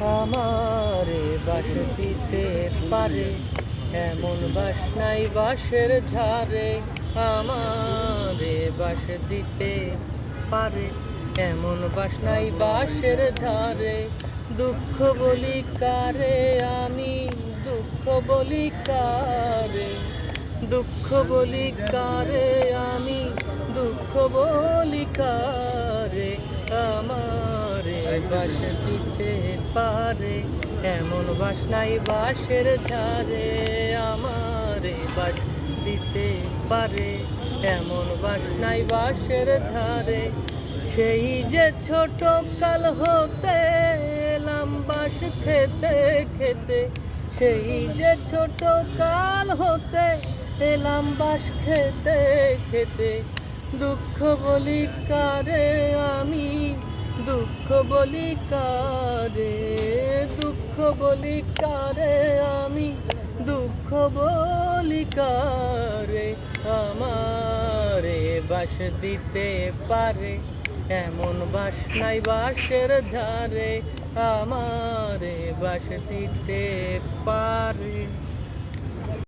আমারে বাস দিতে পারে এমন বাস নাই বাঁশের ঝাড়ে। আমারে বাস দিতে পারে এমন বাস নাই বাঁশের ঝাড়ে। দুঃখ বলি কারে আমি, দুঃখ বলি কারে, দুঃখ বলি কারে আমি, দুঃখ বলি কারে। আমারে বাস দিতে পারে এমন বাস নাই বাঁশের ঝাড়ে। আমারে বাস দিতে পারে এমন বাস নাই বাঁশের ঝাড়ে। সেই যে ছোট কাল হতে এলাম বাঁশ খেতে খেতে, সেই যে ছোট কাল হতে এলাম বাঁশ খেতে খেতে। দুঃখ বলি কারে আমি, দুঃখ বলি কারে, দুঃখ বলি কারে আমি, দুঃখ বলি কারে। আমারে বাস দিতে পারে এমন বাস নাই বাঁশের ঝাড়ে। আমারে বাস দিতে পারে।